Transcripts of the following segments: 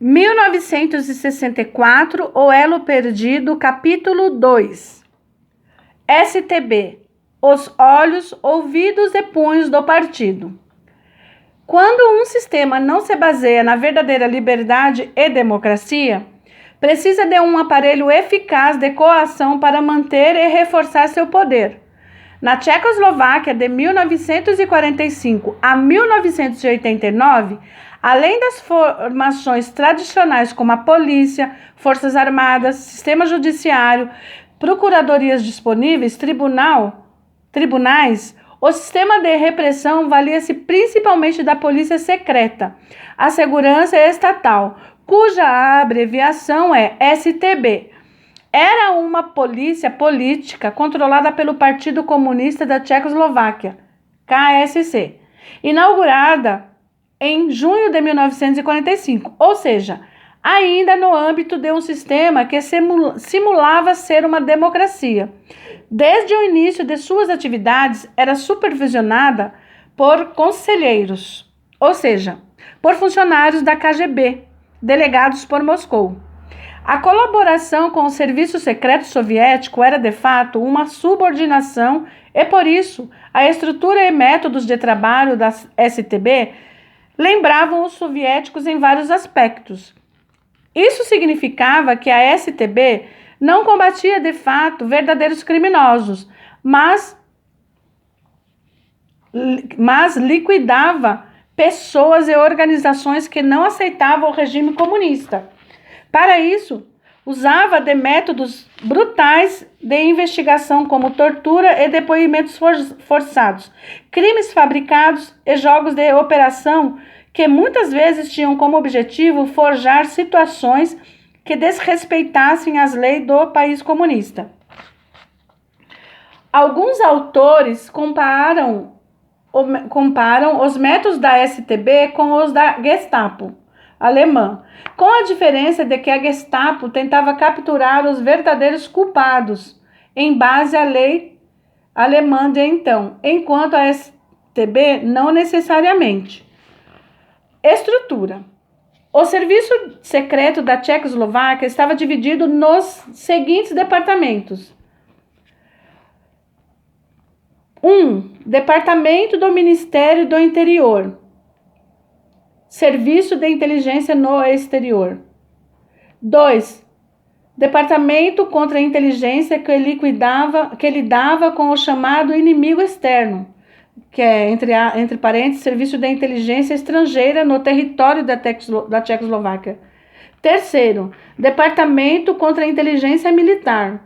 1964, O Elo Perdido, capítulo 2. STB, os olhos, ouvidos e punhos do partido. Quando um sistema não se baseia na verdadeira liberdade e democracia, precisa de um aparelho eficaz de coação para manter e reforçar seu poder. Na Tchecoslováquia, de 1945 a 1989, além das formações tradicionais como a polícia, forças armadas, sistema judiciário, procuradorias disponíveis, tribunais, o sistema de repressão valia-se principalmente da polícia secreta, a segurança estatal, cuja abreviação é STB. Era uma polícia política controlada pelo Partido Comunista da Tchecoslováquia, KSC, inaugurada em junho de 1945, ou seja, ainda no âmbito de um sistema que simulava ser uma democracia. Desde o início de suas atividades, era supervisionada por conselheiros, ou seja, por funcionários da KGB, delegados por Moscou. A colaboração com o serviço secreto soviético era, de fato, uma subordinação e, por isso, a estrutura e métodos de trabalho da STB lembravam os soviéticos em vários aspectos. Isso significava que a STB não combatia, de fato, verdadeiros criminosos, mas liquidava pessoas e organizações que não aceitavam o regime comunista. Para isso, usava de métodos brutais de investigação como tortura e depoimentos forçados, crimes fabricados e jogos de operação que muitas vezes tinham como objetivo forjar situações que desrespeitassem as leis do país comunista. Alguns autores comparam os métodos da STB com os da Gestapo alemã, com a diferença de que a Gestapo tentava capturar os verdadeiros culpados, em base à lei alemã de então, enquanto a STB não necessariamente. Estrutura. O serviço secreto da Tchecoslováquia estava dividido nos seguintes departamentos. 1. Departamento do Ministério do Interior. Serviço de Inteligência no Exterior. 2. Departamento contra a Inteligência que lidava com o chamado inimigo externo, que é, entre parênteses, Serviço de Inteligência Estrangeira no território da Tchecoslováquia. 3. Departamento contra a Inteligência Militar.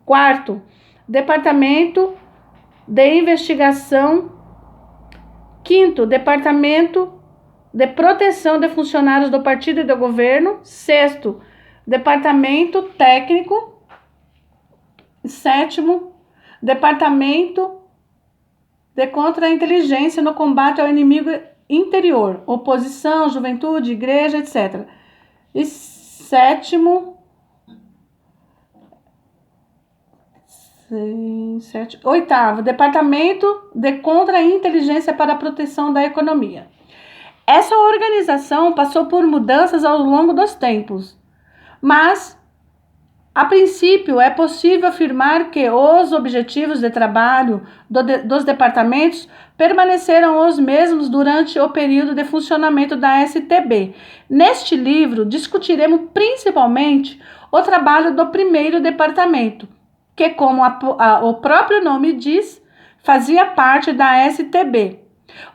4. Departamento de Investigação. 5. Departamento de Proteção de Funcionários do Partido e do Governo. 6. Departamento Técnico. 7. Departamento de Contra-Inteligência no Combate ao Inimigo Interior, Oposição, Juventude, Igreja, etc. E 7. Oitavo, Departamento de Contra-Inteligência para a Proteção da Economia. Essa organização passou por mudanças ao longo dos tempos, mas, a princípio, é possível afirmar que os objetivos de trabalho dos departamentos permaneceram os mesmos durante o período de funcionamento da STB. Neste livro, discutiremos principalmente o trabalho do primeiro departamento, que, como o próprio nome diz, fazia parte da STB.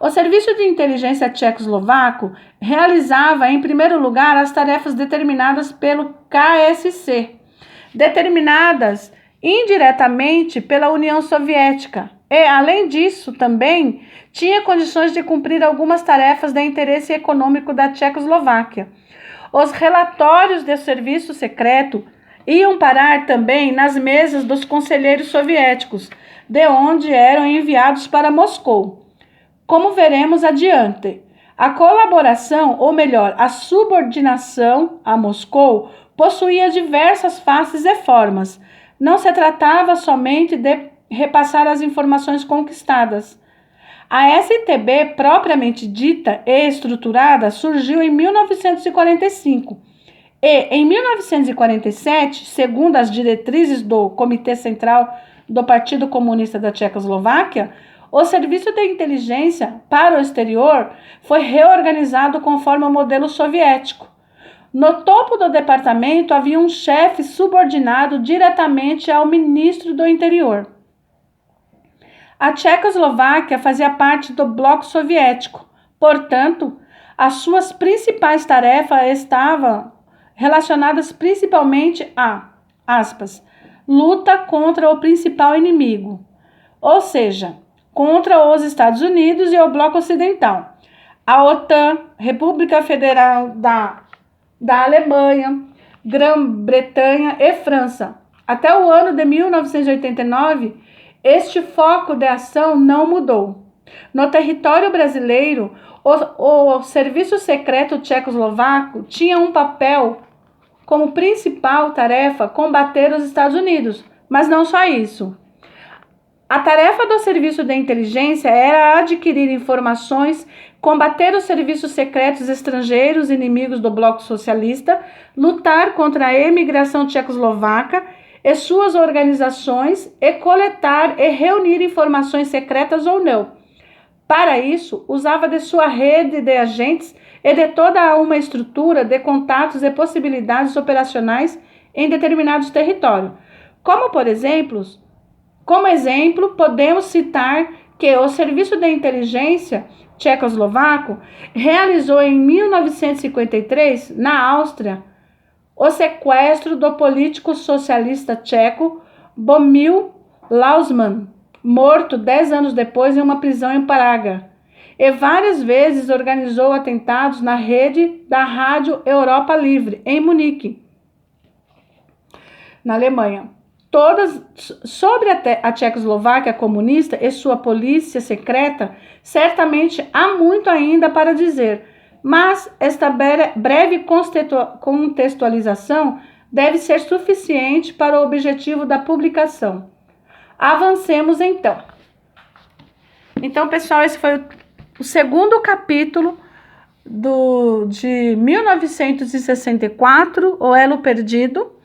O Serviço de Inteligência Tchecoslovaco realizava, em primeiro lugar, as tarefas determinadas pelo KSC, determinadas indiretamente pela União Soviética, e, além disso, também tinha condições de cumprir algumas tarefas de interesse econômico da Tchecoslováquia. Os relatórios de serviço secreto iam parar também nas mesas dos conselheiros soviéticos, de onde eram enviados para Moscou. Como veremos adiante, a colaboração, ou melhor, a subordinação a Moscou, possuía diversas faces e formas. Não se tratava somente de repassar as informações conquistadas. A STB, propriamente dita e estruturada, surgiu em 1945 e, em 1947, segundo as diretrizes do Comitê Central do Partido Comunista da Tchecoslováquia, o Serviço de Inteligência para o Exterior foi reorganizado conforme o modelo soviético. No topo do departamento havia um chefe subordinado diretamente ao ministro do Interior. A Tchecoslováquia fazia parte do bloco soviético, portanto, as suas principais tarefas estavam relacionadas principalmente a, aspas, luta contra o principal inimigo, ou seja, contra os Estados Unidos e o bloco ocidental, a OTAN, República Federal da Alemanha, Grã-Bretanha e França. Até o ano de 1989, este foco de ação não mudou. No território brasileiro, o Serviço Secreto Tchecoslovaco tinha um papel como principal tarefa combater os Estados Unidos, mas não só isso. A tarefa do Serviço de Inteligência era adquirir informações, combater os serviços secretos estrangeiros inimigos do bloco socialista, lutar contra a emigração tchecoslovaca e suas organizações e coletar e reunir informações secretas ou não. Para isso, usava de sua rede de agentes e de toda uma estrutura de contatos e possibilidades operacionais em determinados territórios. Como exemplo, podemos citar que o Serviço de Inteligência tchecoslovaco realizou em 1953, na Áustria, o sequestro do político socialista tcheco Bohumil Lausman, morto 10 anos depois em uma prisão em Praga, e várias vezes organizou atentados na rede da Rádio Europa Livre, em Munique, na Alemanha. Sobre a Tchecoslováquia comunista e sua polícia secreta, certamente há muito ainda para dizer, mas esta breve contextualização deve ser suficiente para o objetivo da publicação. Avancemos então. Então, pessoal, esse foi o segundo capítulo de 1964, O Elo Perdido.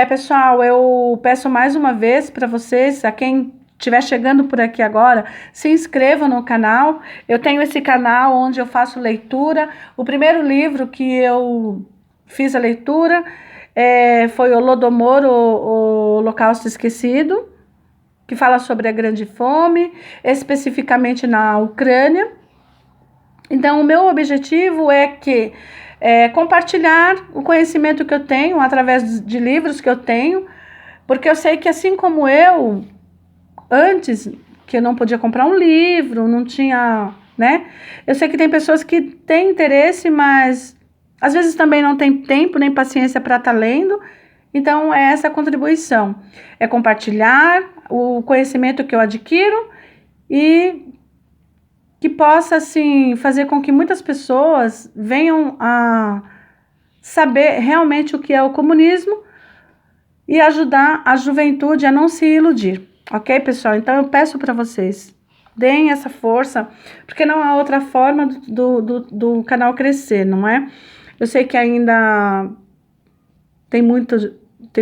Pessoal, eu peço mais uma vez para vocês, a quem estiver chegando por aqui agora, se inscreva no canal. Eu tenho esse canal onde eu faço leitura. O primeiro livro que eu fiz a leitura foi o Holodomor, o Holocausto Esquecido, que fala sobre a Grande Fome, especificamente na Ucrânia. Então, o meu objetivo é compartilhar o conhecimento que eu tenho através de livros que eu tenho, porque eu sei que assim como eu, antes, que eu não podia comprar um livro, não tinha, né? Eu sei que tem pessoas que têm interesse, mas às vezes também não tem tempo nem paciência para estar lendo. Então, é essa contribuição, é compartilhar o conhecimento que eu adquiro e que possa, assim, fazer com que muitas pessoas venham a saber realmente o que é o comunismo e ajudar a juventude a não se iludir. Ok, pessoal? Então, eu peço para vocês, deem essa força, porque não há outra forma do canal crescer, não é? Eu sei que ainda tem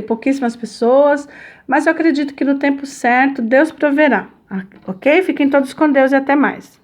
pouquíssimas pessoas, mas eu acredito que no tempo certo Deus proverá. Ok? Fiquem todos com Deus e até mais.